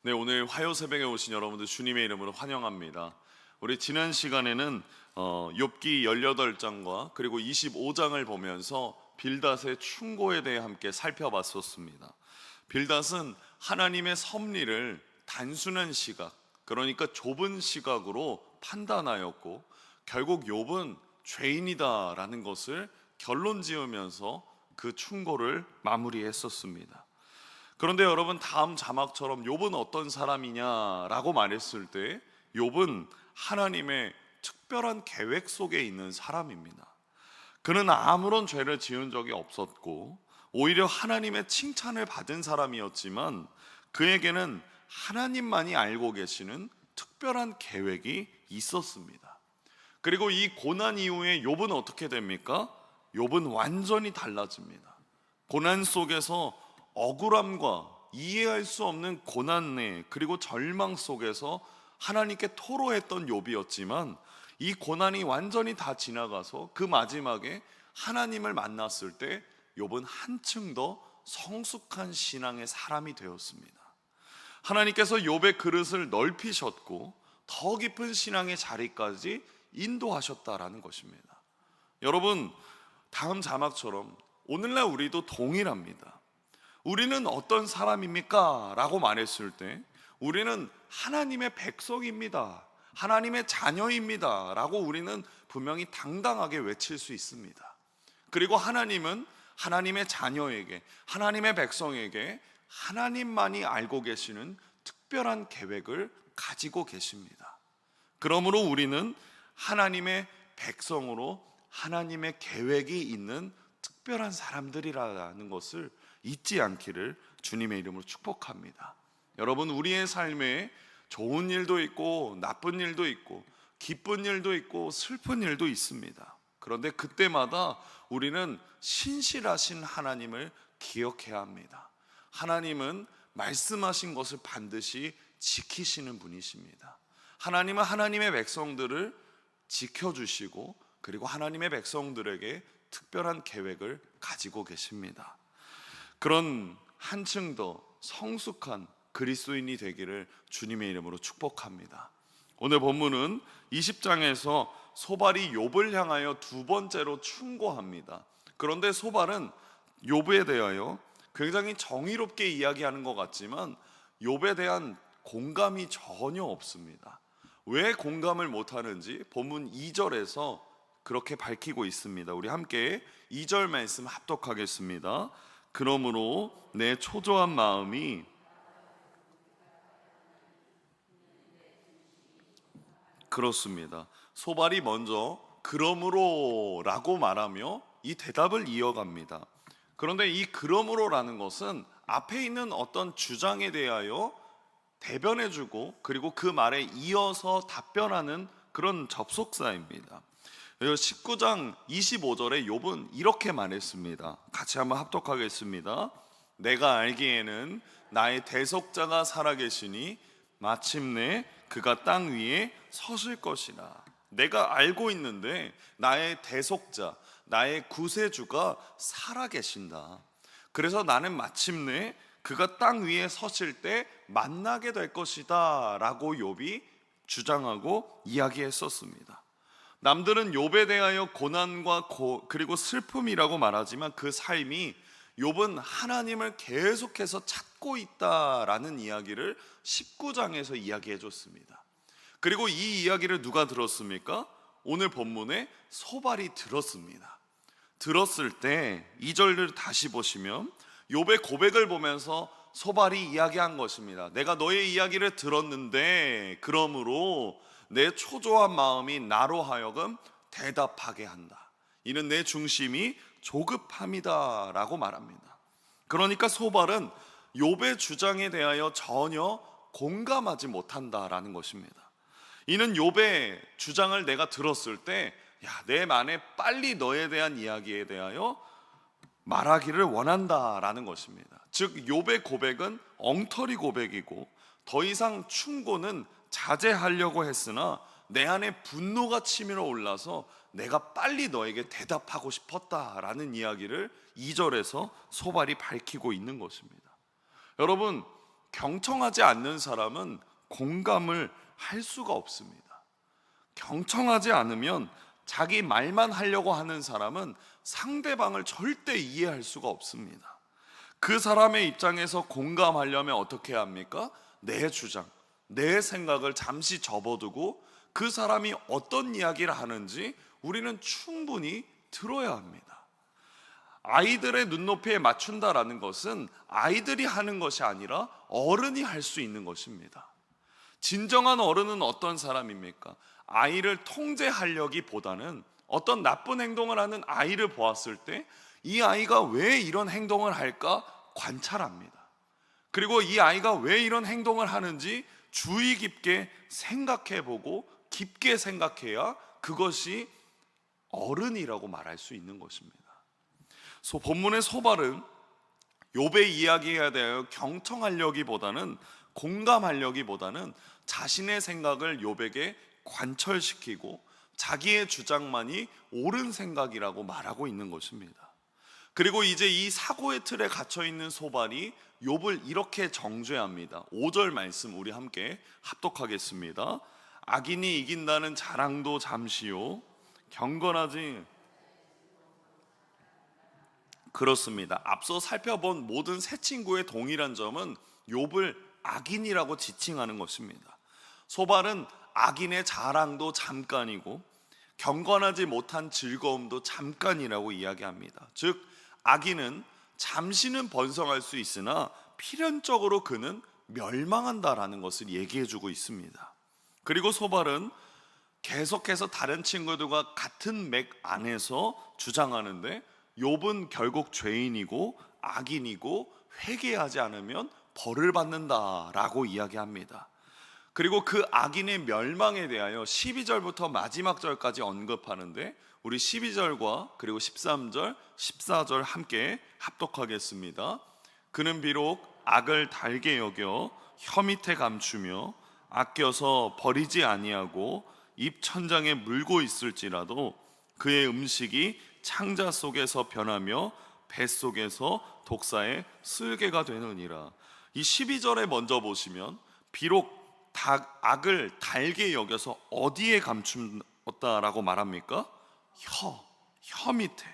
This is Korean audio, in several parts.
네, 오늘 화요 새벽에 오신 여러분들 주님의 이름으로 환영합니다. 우리 지난 시간에는 욥기 18장과 그리고 25장을 보면서 빌닷의 충고에 대해 함께 살펴봤었습니다. 빌닷은 하나님의 섭리를 단순한 시각, 그러니까 좁은 시각으로 판단하였고 결국 욥은 죄인이다라는 것을 결론 지으면서 그 충고를 마무리했었습니다. 그런데 여러분, 다음 자막처럼 욥은 어떤 사람이냐라고 말했을 때 욥은 하나님의 특별한 계획 속에 있는 사람입니다. 그는 아무런 죄를 지은 적이 없었고 오히려 하나님의 칭찬을 받은 사람이었지만 그에게는 하나님만이 알고 계시는 특별한 계획이 있었습니다. 그리고 이 고난 이후에 욥은 어떻게 됩니까? 욥은 완전히 달라집니다. 고난 속에서 억울함과 이해할 수 없는 고난내 그리고 절망 속에서 하나님께 토로했던 욥이었지만 이 고난이 완전히 다 지나가서 그 마지막에 하나님을 만났을 때 욥은 한층 더 성숙한 신앙의 사람이 되었습니다. 하나님께서 욥의 그릇을 넓히셨고 더 깊은 신앙의 자리까지 인도하셨다라는 것입니다. 여러분, 다음 자막처럼 오늘날 우리도 동일합니다. 우리는 어떤 사람입니까? 라고 말했을 때 우리는 하나님의 백성입니다, 하나님의 자녀입니다 라고 우리는 분명히 당당하게 외칠 수 있습니다. 그리고 하나님은 하나님의 자녀에게, 하나님의 백성에게 하나님만이 알고 계시는 특별한 계획을 가지고 계십니다. 그러므로 우리는 하나님의 백성으로 하나님의 계획이 있는 특별한 사람들이라는 것을 잊지 않기를 주님의 이름으로 축복합니다. 여러분, 우리의 삶에 좋은 일도 있고 나쁜 일도 있고 기쁜 일도 있고 슬픈 일도 있습니다. 그런데 그때마다 우리는 신실하신 하나님을 기억해야 합니다. 하나님은 말씀하신 것을 반드시 지키시는 분이십니다. 하나님은 하나님의 백성들을 지켜주시고 그리고 하나님의 백성들에게 특별한 계획을 가지고 계십니다. 그런 한층 더 성숙한 그리스도인이 되기를 주님의 이름으로 축복합니다. 오늘 본문은 20장에서 소발이 욥을 향하여 두 번째로 충고합니다. 그런데 소발은 욥에 대하여 굉장히 정의롭게 이야기하는 것 같지만 욥에 대한 공감이 전혀 없습니다. 왜 공감을 못하는지 본문 2절에서 그렇게 밝히고 있습니다. 우리 함께 2절 말씀 합독하겠습니다. 그러므로 내 초조한 마음이 그렇습니다. 소발이 먼저 그러므로 라고 말하며 이 대답을 이어갑니다. 그런데 이 그러므로라는 것은 앞에 있는 어떤 주장에 대하여 대변해주고 그리고 그 말에 이어서 답변하는 그런 접속사입니다. 19장 25절에 욥은 이렇게 말했습니다. 같이 한번 합독하겠습니다. 내가 알기에는 나의 대속자가 살아계시니 마침내 그가 땅 위에 서실 것이라. 내가 알고 있는데 나의 대속자, 나의 구세주가 살아계신다. 그래서 나는 마침내 그가 땅 위에 서실 때 만나게 될 것이다 라고 욥이 주장하고 이야기했었습니다. 남들은 욥에 대하여 고난과 그리고 슬픔이라고 말하지만 그 삶이 욥은 하나님을 계속해서 찾고 있다라는 이야기를 19장에서 이야기해 줬습니다. 그리고 이 이야기를 누가 들었습니까? 오늘 본문에 소발이 들었습니다. 들었을 때 2절을 다시 보시면 욥의 고백을 보면서 소발이 이야기한 것입니다. 내가 너의 이야기를 들었는데 그러므로 내 초조한 마음이 나로 하여금 대답하게 한다. 이는 내 중심이 조급함이다 라고 말합니다. 그러니까 소발은 욥의 주장에 대하여 전혀 공감하지 못한다라는 것입니다. 이는 욥의 주장을 내가 들었을 때 내 만에 빨리 너에 대한 이야기에 대하여 말하기를 원한다라는 것입니다. 즉 욥의 고백은 엉터리 고백이고 더 이상 충고는 자제하려고 했으나 내 안에 분노가 치밀어 올라서 내가 빨리 너에게 대답하고 싶었다라는 이야기를 2절에서 소발이 밝히고 있는 것입니다. 여러분, 경청하지 않는 사람은 공감을 할 수가 없습니다. 경청하지 않으면 자기 말만 하려고 하는 사람은 상대방을 절대 이해할 수가 없습니다. 그 사람의 입장에서 공감하려면 어떻게 해야 합니까? 내 주장, 내 생각을 잠시 접어두고 그 사람이 어떤 이야기를 하는지 우리는 충분히 들어야 합니다. 아이들의 눈높이에 맞춘다라는 것은 아이들이 하는 것이 아니라 어른이 할 수 있는 것입니다. 진정한 어른은 어떤 사람입니까? 아이를 통제하려기보다는 어떤 나쁜 행동을 하는 아이를 보았을 때 이 아이가 왜 이런 행동을 할까 관찰합니다. 그리고 이 아이가 왜 이런 행동을 하는지 주의 깊게 생각해 보고 깊게 생각해야 그것이 어른이라고 말할 수 있는 것입니다. 본문의 소발은 욥의 이야기에 대하여 경청하려기보다는 공감하려기보다는 자신의 생각을 욥에게 관철시키고 자기의 주장만이 옳은 생각이라고 말하고 있는 것입니다. 그리고 이제 이 사고의 틀에 갇혀 있는 소발이 욥을 이렇게 정죄합니다. 5절 말씀 우리 함께 합독하겠습니다. 악인이 이긴다는 자랑도 잠시요 경건하지. 그렇습니다. 앞서 살펴본 모든 세 친구의 동일한 점은 욥을 악인이라고 지칭하는 것입니다. 소발은 악인의 자랑도 잠깐이고 경건하지 못한 즐거움도 잠깐이라고 이야기합니다. 즉 악인은 잠시는 번성할 수 있으나 필연적으로 그는 멸망한다라는 것을 얘기해주고 있습니다. 그리고 소발은 계속해서 다른 친구들과 같은 맥 안에서 주장하는데 욥은 결국 죄인이고 악인이고 회개하지 않으면 벌을 받는다라고 이야기합니다. 그리고 그 악인의 멸망에 대하여 12절부터 마지막 절까지 언급하는데 우리 12절과 그리고 13절, 14절 함께 합독하겠습니다. 그는 비록 악을 달게 여겨 혀 밑에 감추며 아껴서 버리지 아니하고 입 천장에 물고 있을지라도 그의 음식이 창자 속에서 변하며 뱃속에서 독사의 쓸개가 되느니라. 이 12절에 먼저 보시면 비록 악을 달게 여겨서 어디에 감춘다라고 말합니까? 혀 밑에.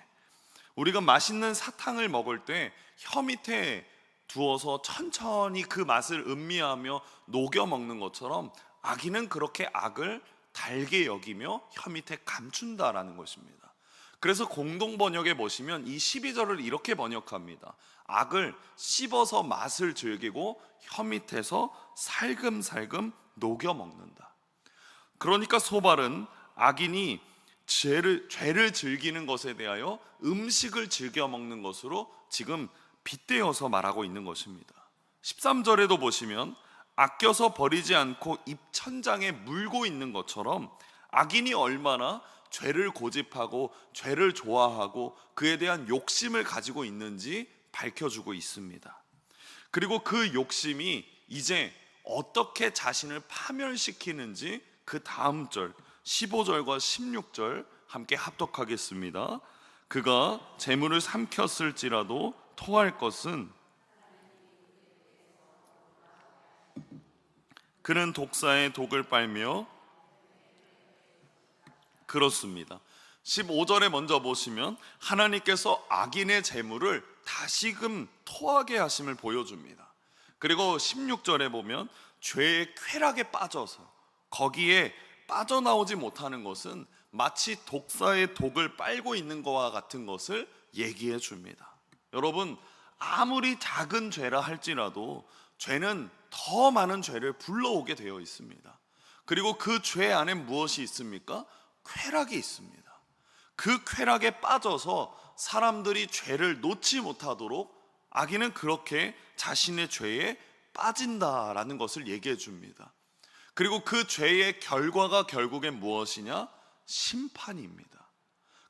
우리가 맛있는 사탕을 먹을 때 혀 밑에 두어서 천천히 그 맛을 음미하며 녹여 먹는 것처럼 악인은 그렇게 악을 달게 여기며 혀 밑에 감춘다라는 것입니다. 그래서 공동 번역에 보시면 이 12절을 이렇게 번역합니다. 악을 씹어서 맛을 즐기고 혀 밑에서 살금살금 녹여 먹는다. 그러니까 소발은 악인이 죄를 즐기는 것에 대하여 음식을 즐겨 먹는 것으로 지금 빗대어서 말하고 있는 것입니다. 13절에도 보시면 아껴서 버리지 않고 입천장에 물고 있는 것처럼 악인이 얼마나 죄를 고집하고 죄를 좋아하고 그에 대한 욕심을 가지고 있는지 밝혀주고 있습니다. 그리고 그 욕심이 이제 어떻게 자신을 파멸시키는지 그 다음 절 15절과 16절 함께 합독하겠습니다. 그가 재물을 삼켰을지라도 토할 것은 그는 독사의 독을 빨며. 그렇습니다. 15절에 먼저 보시면 하나님께서 악인의 재물을 다시금 토하게 하심을 보여줍니다. 그리고 16절에 보면 죄의 쾌락에 빠져서 거기에 빠져나오지 못하는 것은 마치 독사의 독을 빨고 있는 것과 같은 것을 얘기해 줍니다. 여러분, 아무리 작은 죄라 할지라도 죄는 더 많은 죄를 불러오게 되어 있습니다. 그리고 그 죄 안에 무엇이 있습니까? 쾌락이 있습니다. 그 쾌락에 빠져서 사람들이 죄를 놓지 못하도록 악인은 그렇게 자신의 죄에 빠진다라는 것을 얘기해 줍니다. 그리고 그 죄의 결과가 결국엔 무엇이냐? 심판입니다.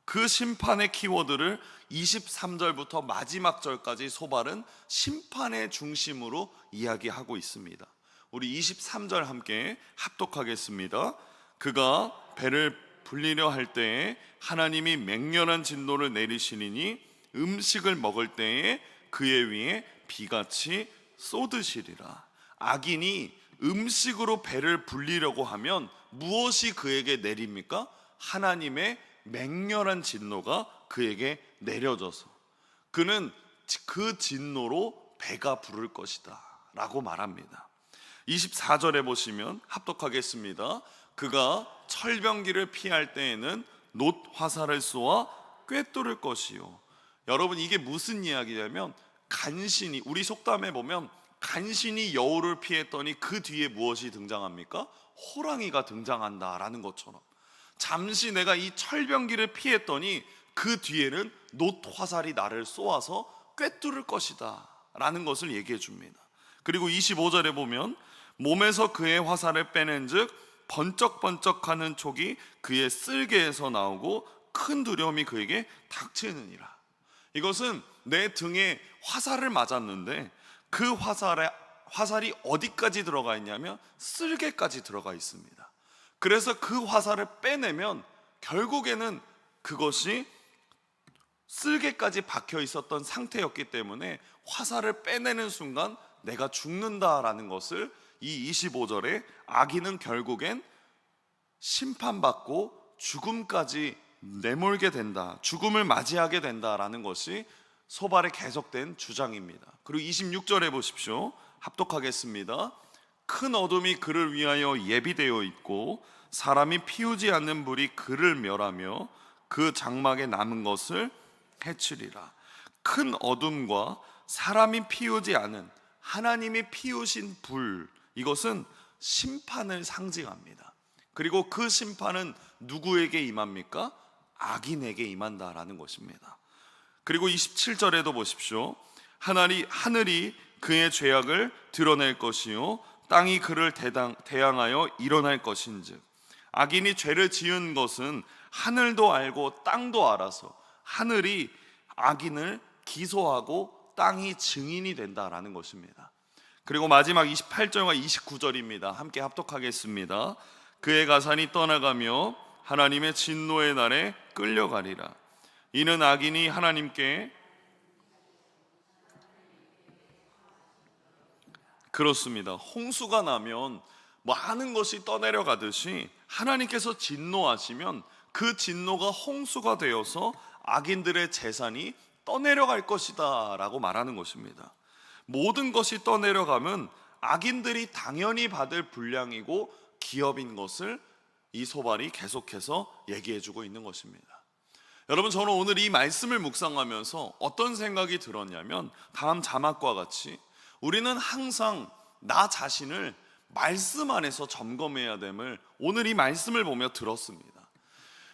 그 심판의 키워드를 23절부터 마지막 절까지 소발은 심판의 중심으로 이야기하고 있습니다. 우리 23절 함께 합독하겠습니다. 그가 배를 불리려 할 때에 하나님이 맹렬한 진노를 내리시리니 음식을 먹을 때에 그의 위에 비같이 쏟으시리라. 악인이 음식으로 배를 불리려고 하면 무엇이 그에게 내립니까? 하나님의 맹렬한 진노가 그에게 내려져서 그는 그 진노로 배가 부를 것이다 라고 말합니다. 24절에 보시면 합독하겠습니다. 그가 철병기를 피할 때에는 놋 화살을 쏘아 꿰뚫을 것이요. 여러분, 이게 무슨 이야기냐면 간신히, 우리 속담에 보면 간신히 여우를 피했더니 그 뒤에 무엇이 등장합니까? 호랑이가 등장한다라는 것처럼 잠시 내가 이 철병기를 피했더니 그 뒤에는 놋 화살이 나를 쏘아서 꿰뚫을 것이다 라는 것을 얘기해 줍니다. 그리고 25절에 보면 몸에서 그의 화살을 빼낸 즉 번쩍번쩍하는 촉이 그의 쓸개에서 나오고 큰 두려움이 그에게 닥치느니라. 이것은 내 등에 화살을 맞았는데 그 화살이 어디까지 들어가 있냐면 쓸개까지 들어가 있습니다. 그래서 그 화살을 빼내면 결국에는 그것이 쓸개까지 박혀 있었던 상태였기 때문에 화살을 빼내는 순간 내가 죽는다라는 것을 이 25절에 악인은 결국엔 심판받고 죽음까지 내몰게 된다, 죽음을 맞이하게 된다라는 것이 소발의 계속된 주장입니다. 그리고 26절에 보십시오. 합독하겠습니다. 큰 어둠이 그를 위하여 예비되어 있고 사람이 피우지 않는 불이 그를 멸하며 그 장막에 남은 것을 해치리라. 큰 어둠과 사람이 피우지 않은 하나님이 피우신 불, 이것은 심판을 상징합니다. 그리고 그 심판은 누구에게 임합니까? 악인에게 임한다라는 것입니다. 그리고 27절에도 보십시오. 하늘이 그의 죄악을 드러낼 것이요 땅이 그를 대항하여 일어날 것인즉. 악인이 죄를 지은 것은 하늘도 알고 땅도 알아서 하늘이 악인을 기소하고 땅이 증인이 된다라는 것입니다. 그리고 마지막 28절과 29절입니다. 함께 합독하겠습니다. 그의 가산이 떠나가며 하나님의 진노의 날에 끌려가리라. 이는 악인이 하나님께 그렇습니다. 홍수가 나면 많은 것이 떠내려가듯이 하나님께서 진노하시면 그 진노가 홍수가 되어서 악인들의 재산이 떠내려갈 것이다 라고 말하는 것입니다. 모든 것이 떠내려가면 악인들이 당연히 받을 분량이고 기업인 것을 이 소발이 계속해서 얘기해주고 있는 것입니다. 여러분, 저는 오늘 이 말씀을 묵상하면서 어떤 생각이 들었냐면 다음 자막과 같이 우리는 항상 나 자신을 말씀 안에서 점검해야 됨을 오늘 이 말씀을 보며 들었습니다.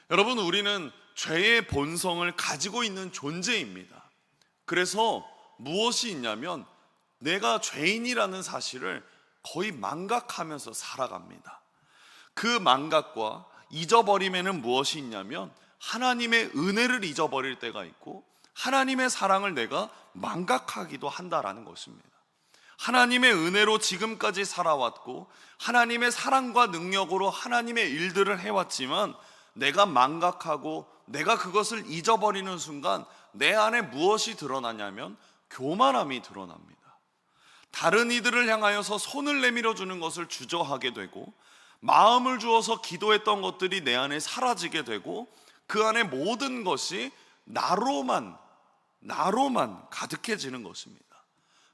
여러분, 우리는 죄의 본성을 가지고 있는 존재입니다. 그래서 무엇이 있냐면 내가 죄인이라는 사실을 거의 망각하면서 살아갑니다. 그 망각과 잊어버림에는 무엇이 있냐면 하나님의 은혜를 잊어버릴 때가 있고 하나님의 사랑을 내가 망각하기도 한다라는 것입니다. 하나님의 은혜로 지금까지 살아왔고 하나님의 사랑과 능력으로 하나님의 일들을 해왔지만 내가 망각하고 내가 그것을 잊어버리는 순간 내 안에 무엇이 드러나냐면 교만함이 드러납니다. 다른 이들을 향하여서 손을 내밀어 주는 것을 주저하게 되고 마음을 주어서 기도했던 것들이 내 안에 사라지게 되고 그 안에 모든 것이 나로만 가득해지는 것입니다.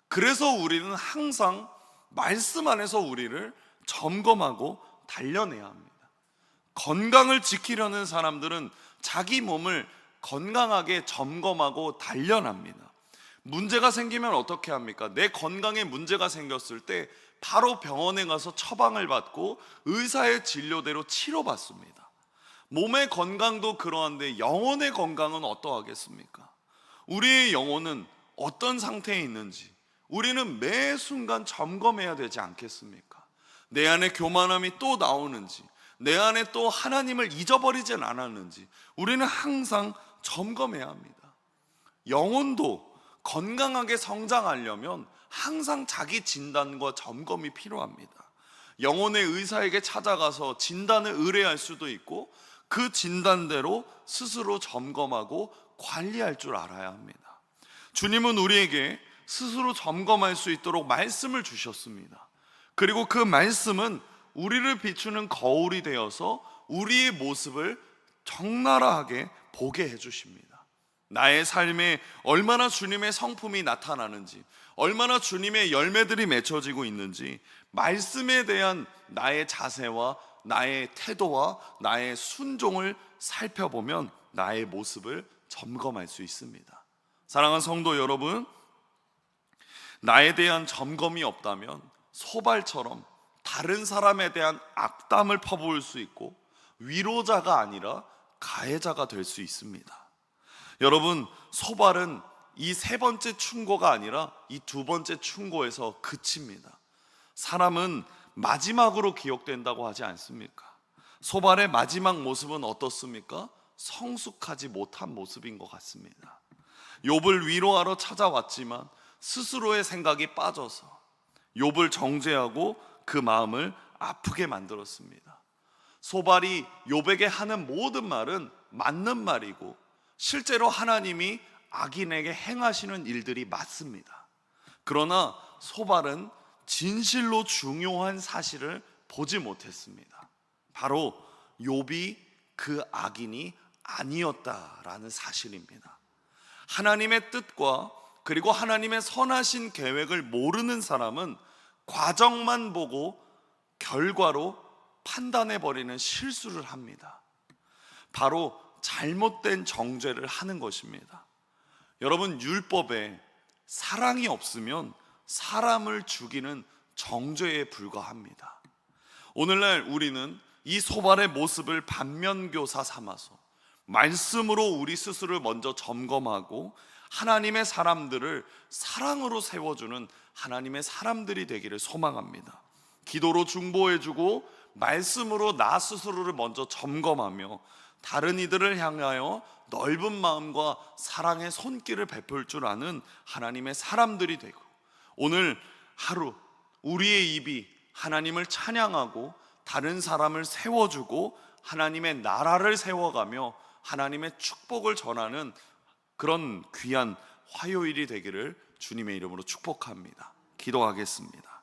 그래서 우리는 항상 말씀 안에서 우리를 점검하고 단련해야 합니다. 건강을 지키려는 사람들은 자기 몸을 건강하게 점검하고 단련합니다. 문제가 생기면 어떻게 합니까? 내 건강에 문제가 생겼을 때 바로 병원에 가서 처방을 받고 의사의 진료대로 치료받습니다. 몸의 건강도 그러한데 영혼의 건강은 어떠하겠습니까? 우리의 영혼은 어떤 상태에 있는지 우리는 매 순간 점검해야 되지 않겠습니까? 내 안에 교만함이 또 나오는지, 내 안에 또 하나님을 잊어버리진 않았는지 우리는 항상 점검해야 합니다. 영혼도 건강하게 성장하려면 항상 자기 진단과 점검이 필요합니다. 영혼의 의사에게 찾아가서 진단을 의뢰할 수도 있고 그 진단대로 스스로 점검하고 관리할 줄 알아야 합니다. 주님은 우리에게 스스로 점검할 수 있도록 말씀을 주셨습니다. 그리고 그 말씀은 우리를 비추는 거울이 되어서 우리의 모습을 적나라하게 보게 해주십니다. 나의 삶에 얼마나 주님의 성품이 나타나는지, 얼마나 주님의 열매들이 맺혀지고 있는지, 말씀에 대한 나의 자세와 나의 태도와 나의 순종을 살펴보면 나의 모습을 점검할 수 있습니다. 사랑하는 성도 여러분, 나에 대한 점검이 없다면 소발처럼 다른 사람에 대한 악담을 퍼부을 수 있고 위로자가 아니라 가해자가 될 수 있습니다. 여러분, 소발은 이 세 번째 충고가 아니라 이 두 번째 충고에서 그칩니다. 사람은 마지막으로 기억된다고 하지 않습니까? 소발의 마지막 모습은 어떻습니까? 성숙하지 못한 모습인 것 같습니다. 욥을 위로하러 찾아왔지만 스스로의 생각이 빠져서 욥을 정죄하고 그 마음을 아프게 만들었습니다. 소발이 욥에게 하는 모든 말은 맞는 말이고 실제로 하나님이 악인에게 행하시는 일들이 맞습니다. 그러나 소발은 진실로 중요한 사실을 보지 못했습니다. 바로 욥이 그 악인이 아니었다라는 사실입니다. 하나님의 뜻과 그리고 하나님의 선하신 계획을 모르는 사람은 과정만 보고 결과로 판단해버리는 실수를 합니다. 바로 잘못된 정죄를 하는 것입니다. 여러분, 율법에 사랑이 없으면 사람을 죽이는 정죄에 불과합니다. 오늘날 우리는 이 소발의 모습을 반면교사 삼아서 말씀으로 우리 스스로를 먼저 점검하고 하나님의 사람들을 사랑으로 세워주는 하나님의 사람들이 되기를 소망합니다. 기도로 중보해주고 말씀으로 나 스스로를 먼저 점검하며 다른 이들을 향하여 넓은 마음과 사랑의 손길을 베풀 줄 아는 하나님의 사람들이 되고, 오늘 하루 우리의 입이 하나님을 찬양하고 다른 사람을 세워주고 하나님의 나라를 세워가며 하나님의 축복을 전하는 그런 귀한 화요일이 되기를 주님의 이름으로 축복합니다. 기도하겠습니다.